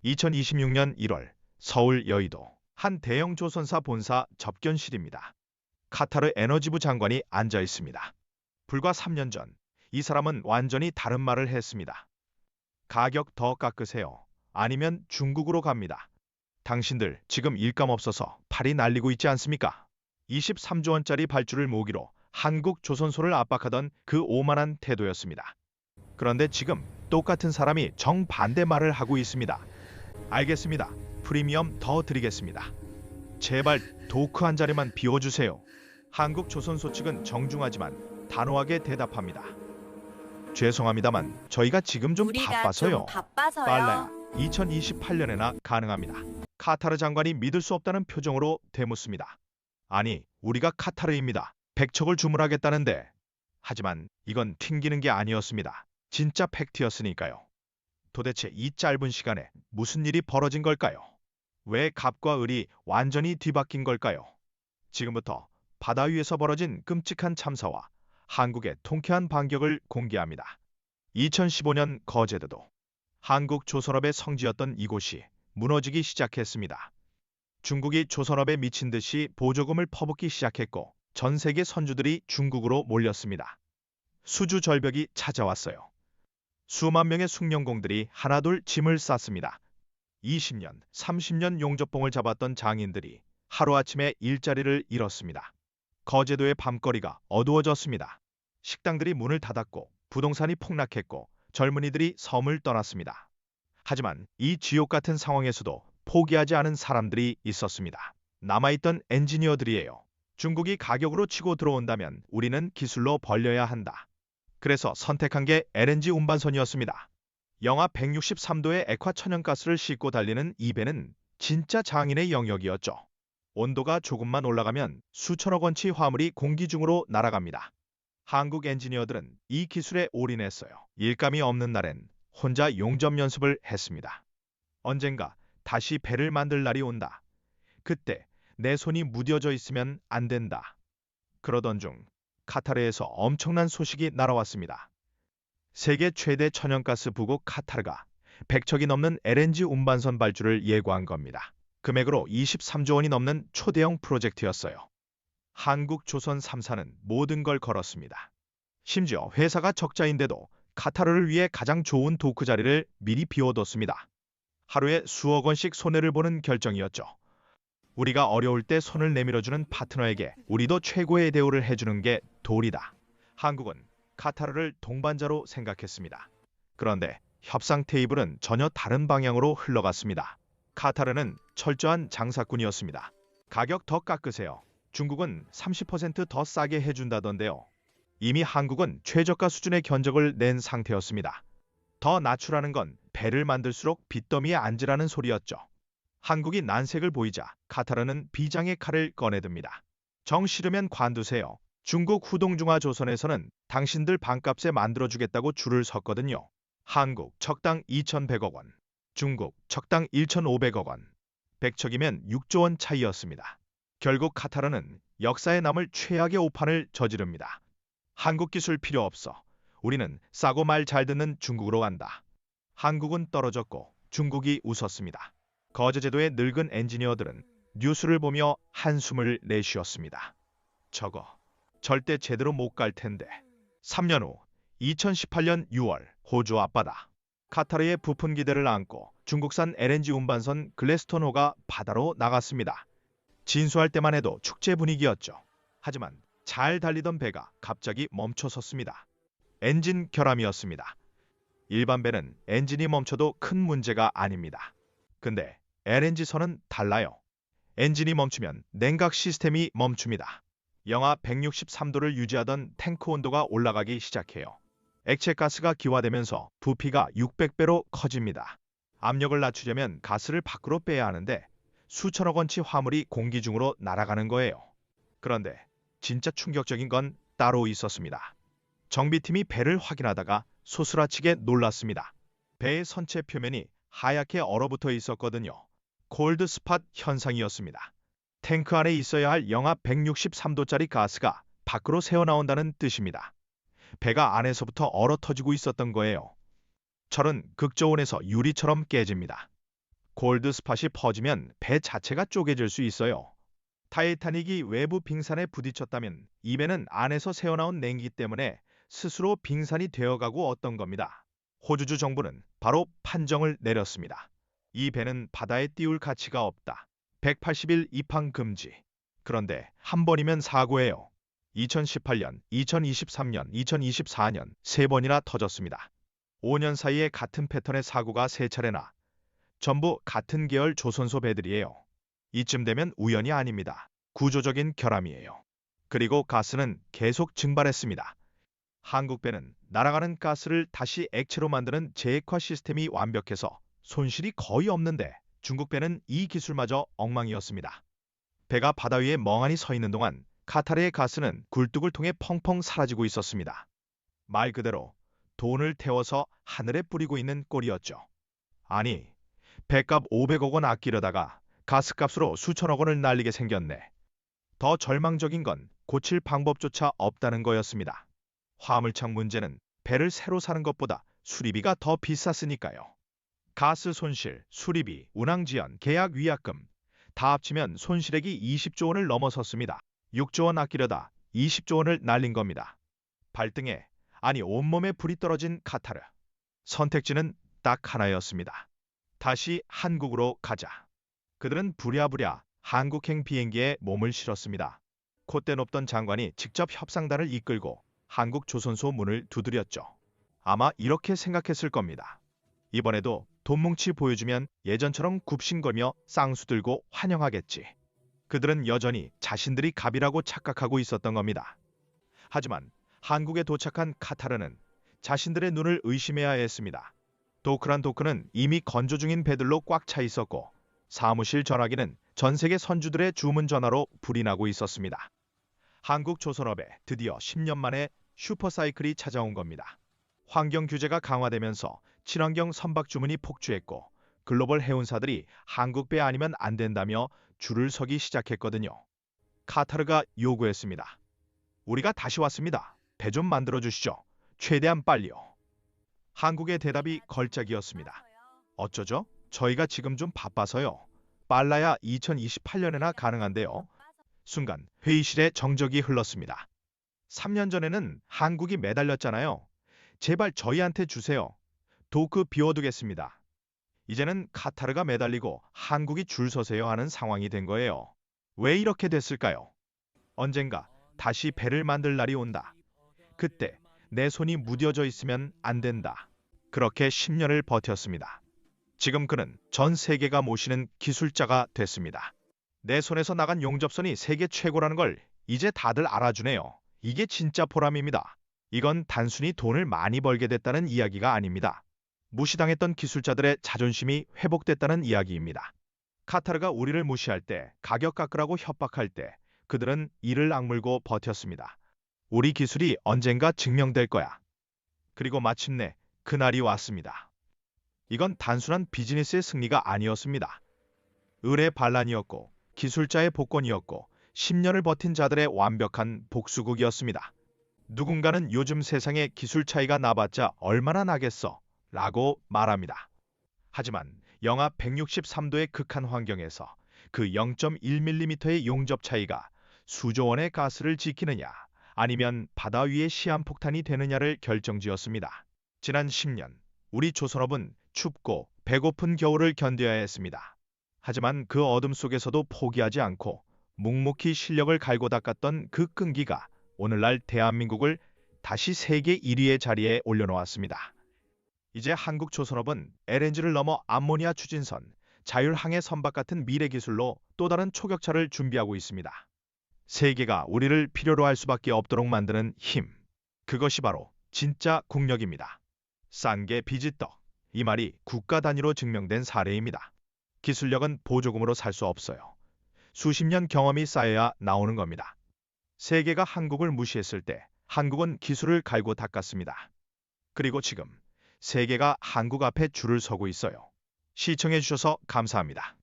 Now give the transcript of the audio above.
2026년 1월 서울 여의도 한 대형 조선사 본사 접견실입니다. 카타르 에너지부 장관이 앉아 있습니다. 불과 3년 전 이 사람은 완전히 다른 말을 했습니다. 가격 더 깎으세요. 아니면 중국으로 갑니다. 당신들 지금 일감 없어서 팔이 날리고 있지 않습니까? 23조 원짜리 발주를 모기로 한국 조선소를 압박하던 그 오만한 태도였습니다. 그런데 지금 똑같은 사람이 정반대 말을 하고 있습니다. 알겠습니다. 프리미엄 더 드리겠습니다. 제발 도크 한 자리만 비워주세요. 한국 조선소 측은 정중하지만 단호하게 대답합니다. 죄송합니다만 저희가 지금 좀 우리가 바빠서요. 좀 바빠서요. 빨라야 2028년에나 가능합니다. 카타르 장관이 믿을 수 없다는 표정으로 되묻습니다. 아니, 우리가 카타르입니다. 100척을 주문하겠다는데. 하지만 이건 튕기는 게 아니었습니다. 진짜 팩트였으니까요. 도대체 이 짧은 시간에 무슨 일이 벌어진 걸까요? 왜 갑과 을이 완전히 뒤바뀐 걸까요? 지금부터 바다 위에서 벌어진 끔찍한 참사와 한국의 통쾌한 반격을 공개합니다. 2015년 거제도도 한국 조선업의 성지였던 이곳이 무너지기 시작했습니다. 중국이 조선업에 미친 듯이 보조금을 퍼붓기 시작했고 전 세계 선주들이 중국으로 몰렸습니다. 수주 절벽이 찾아왔어요. 수만 명의 숭령공들이 하나둘 짐을 쌌습니다. 20년, 30년 용접봉을 잡았던 장인들이 하루아침에 일자리를 잃었습니다. 거제도의 밤거리가 어두워졌습니다. 식당들이 문을 닫았고 부동산이 폭락했고 젊은이들이 섬을 떠났습니다. 하지만 이 지옥 같은 상황에서도 포기하지 않은 사람들이 있었습니다. 남아있던 엔지니어들이에요. 중국이 가격으로 치고 들어온다면 우리는 기술로 벌려야 한다. 그래서 선택한 게 LNG 운반선이었습니다. 영하 163도의 액화 천연가스를 싣고 달리는 이 배는 진짜 장인의 영역이었죠. 온도가 조금만 올라가면 수천억 원치 화물이 공기 중으로 날아갑니다. 한국 엔지니어들은 이 기술에 올인했어요. 일감이 없는 날엔 혼자 용접 연습을 했습니다. 언젠가 다시 배를 만들 날이 온다. 그때 내 손이 무뎌져 있으면 안 된다. 그러던 중 카타르에서 엄청난 소식이 날아왔습니다. 세계 최대 천연가스 부국 카타르가 100척이 넘는 LNG 운반선 발주를 예고한 겁니다. 금액으로 23조 원이 넘는 초대형 프로젝트였어요. 한국 조선 3사는 모든 걸 걸었습니다. 심지어 회사가 적자인데도 카타르를 위해 가장 좋은 도크 자리를 미리 비워뒀습니다. 하루에 수억 원씩 손해를 보는 결정이었죠. 우리가 어려울 때 손을 내밀어주는 파트너에게 우리도 최고의 대우를 해주는 게 도리다. 한국은 카타르를 동반자로 생각했습니다. 그런데 협상 테이블은 전혀 다른 방향으로 흘러갔습니다. 카타르는 철저한 장사꾼이었습니다. 가격 더 깎으세요. 중국은 30% 더 싸게 해준다던데요. 이미 한국은 최저가 수준의 견적을 낸 상태였습니다. 더 낮추라는 건 배를 만들수록 빚더미에 앉으라는 소리였죠. 한국이 난색을 보이자 카타르는 비장의 칼을 꺼내듭니다. 정 싫으면 관두세요. 중국 후동중화조선에서는 당신들 반값에 만들어주겠다고 줄을 섰거든요. 한국 척당 2,100억 원, 중국 척당 1,500억 원, 100척이면 6조 원 차이였습니다. 결국 카타르는 역사에 남을 최악의 오판을 저지릅니다. 한국 기술 필요 없어. 우리는 싸고 말 잘 듣는 중국으로 간다. 한국은 떨어졌고 중국이 웃었습니다. 거제도의 늙은 엔지니어들은 뉴스를 보며 한숨을 내쉬었습니다. 저거 절대 제대로 못 갈 텐데. 3년 후 2018년 6월 호주 앞바다. 카타르의 부푼 기대를 안고 중국산 LNG 운반선 글래스톤호가 바다로 나갔습니다. 진수할 때만 해도 축제 분위기였죠. 하지만 잘 달리던 배가 갑자기 멈춰섰습니다. 엔진 결함이었습니다. 일반 배는 엔진이 멈춰도 큰 문제가 아닙니다. 근데 LNG선은 달라요. 엔진이 멈추면 냉각 시스템이 멈춥니다. 영하 163도를 유지하던 탱크 온도가 올라가기 시작해요. 액체 가스가 기화되면서 부피가 600배로 커집니다. 압력을 낮추려면 가스를 밖으로 빼야 하는데 수천억 원치 화물이 공기 중으로 날아가는 거예요. 그런데 진짜 충격적인 건 따로 있었습니다. 정비팀이 배를 확인하다가 소스라치게 놀랐습니다. 배의 선체 표면이 하얗게 얼어붙어 있었거든요. 콜드 스팟 현상이었습니다. 탱크 안에 있어야 할 영하 163도짜리 가스가 밖으로 새어나온다는 뜻입니다. 배가 안에서부터 얼어 터지고 있었던 거예요. 철은 극저온에서 유리처럼 깨집니다. 골드 스팟이 퍼지면 배 자체가 쪼개질 수 있어요. 타이타닉이 외부 빙산에 부딪혔다면 이 배는 안에서 새어나온 냉기 때문에 스스로 빙산이 되어가고 없던 겁니다. 호주주 정부는 바로 판정을 내렸습니다. 이 배는 바다에 띄울 가치가 없다. 180일 입항 금지. 그런데 한 번이면 사고예요. 2018년, 2023년, 2024년 세 번이나 터졌습니다. 5년 사이에 같은 패턴의 사고가 세 차례나. 전부 같은 계열 조선소 배들이에요. 이쯤 되면 우연이 아닙니다. 구조적인 결함이에요. 그리고 가스는 계속 증발했습니다. 한국 배는 날아가는 가스를 다시 액체로 만드는 제액화 시스템이 완벽해서 손실이 거의 없는데 중국 배는 이 기술마저 엉망이었습니다. 배가 바다 위에 멍하니 서 있는 동안 카타르의 가스는 굴뚝을 통해 펑펑 사라지고 있었습니다. 말 그대로 돈을 태워서 하늘에 뿌리고 있는 꼴이었죠. 아니, 배값 500억 원 아끼려다가 가스값으로 수천억 원을 날리게 생겼네. 더 절망적인 건 고칠 방법조차 없다는 거였습니다. 화물창 문제는 배를 새로 사는 것보다 수리비가 더 비쌌으니까요. 가스 손실, 수리비, 운항지연, 계약 위약금 다 합치면 손실액이 20조 원을 넘어섰습니다. 6조 원 아끼려다 20조 원을 날린 겁니다. 발등에, 아니 온몸에 불이 떨어진 카타르. 선택지는 딱 하나였습니다. 다시 한국으로 가자. 그들은 부랴부랴 한국행 비행기에 몸을 실었습니다. 콧대 높던 장관이 직접 협상단을 이끌고 한국 조선소 문을 두드렸죠. 아마 이렇게 생각했을 겁니다. 이번에도 돈뭉치 보여주면 예전처럼 굽신거리며 쌍수 들고 환영하겠지. 그들은 여전히 자신들이 갑이라고 착각하고 있었던 겁니다. 하지만 한국에 도착한 카타르는 자신들의 눈을 의심해야 했습니다. 도크란 도크는 이미 건조 중인 배들로 꽉 차 있었고 사무실 전화기는 전 세계 선주들의 주문 전화로 불이 나고 있었습니다. 한국 조선업에 드디어 10년 만에 슈퍼사이클이 찾아온 겁니다. 환경 규제가 강화되면서 친환경 선박 주문이 폭주했고 글로벌 해운사들이 한국 배 아니면 안 된다며 줄을 서기 시작했거든요. 카타르가 요구했습니다. 우리가 다시 왔습니다. 배 좀 만들어 주시죠. 최대한 빨리요. 한국의 대답이 걸작이었습니다. 어쩌죠? 저희가 지금 좀 바빠서요. 빨라야 2028년에나 가능한데요. 순간 회의실에 정적이 흘렀습니다. 3년 전에는 한국이 매달렸잖아요. 제발 저희한테 주세요. 도크 비워두겠습니다. 이제는 카타르가 매달리고 한국이 줄 서세요 하는 상황이 된 거예요. 왜 이렇게 됐을까요? 언젠가 다시 배를 만들 날이 온다. 그때 내 손이 무뎌져 있으면 안 된다. 그렇게 10년을 버텼습니다. 지금 그는 전 세계가 모시는 기술자가 됐습니다. 내 손에서 나간 용접선이 세계 최고라는 걸 이제 다들 알아주네요. 이게 진짜 보람입니다. 이건 단순히 돈을 많이 벌게 됐다는 이야기가 아닙니다. 무시당했던 기술자들의 자존심이 회복됐다는 이야기입니다. 카타르가 우리를 무시할 때, 가격 깎으라고 협박할 때 그들은 이를 악물고 버텼습니다. 우리 기술이 언젠가 증명될 거야. 그리고 마침내 그날이 왔습니다. 이건 단순한 비즈니스의 승리가 아니었습니다. 을의 반란이었고 기술자의 복권이었고 10년을 버틴 자들의 완벽한 복수극이었습니다. 누군가는 요즘 세상에 기술 차이가 나봤자 얼마나 나겠어 라고 말합니다. 하지만 영하 163도의 극한 환경에서 그 0.1mm의 용접 차이가 수조 원의 가스를 지키느냐 아니면 바다 위의 시한폭탄이 되느냐를 결정지었습니다. 지난 10년 우리 조선업은 춥고 배고픈 겨울을 견뎌야 했습니다. 하지만 그 어둠 속에서도 포기하지 않고 묵묵히 실력을 갈고 닦았던 그 끈기가 오늘날 대한민국을 다시 세계 1위의 자리에 올려놓았습니다. 이제 한국 조선업은 LNG를 넘어 암모니아 추진선, 자율항해 선박 같은 미래 기술로 또 다른 초격차를 준비하고 있습니다. 세계가 우리를 필요로 할 수밖에 없도록 만드는 힘. 그것이 바로 진짜 국력입니다. 싼 게 빚이 떡. 이 말이 국가 단위로 증명된 사례입니다. 기술력은 보조금으로 살 수 없어요. 수십 년 경험이 쌓여야 나오는 겁니다. 세계가 한국을 무시했을 때 한국은 기술을 갈고 닦았습니다. 그리고 지금 세계가 한국 앞에 줄을 서고 있어요. 시청해주셔서 감사합니다.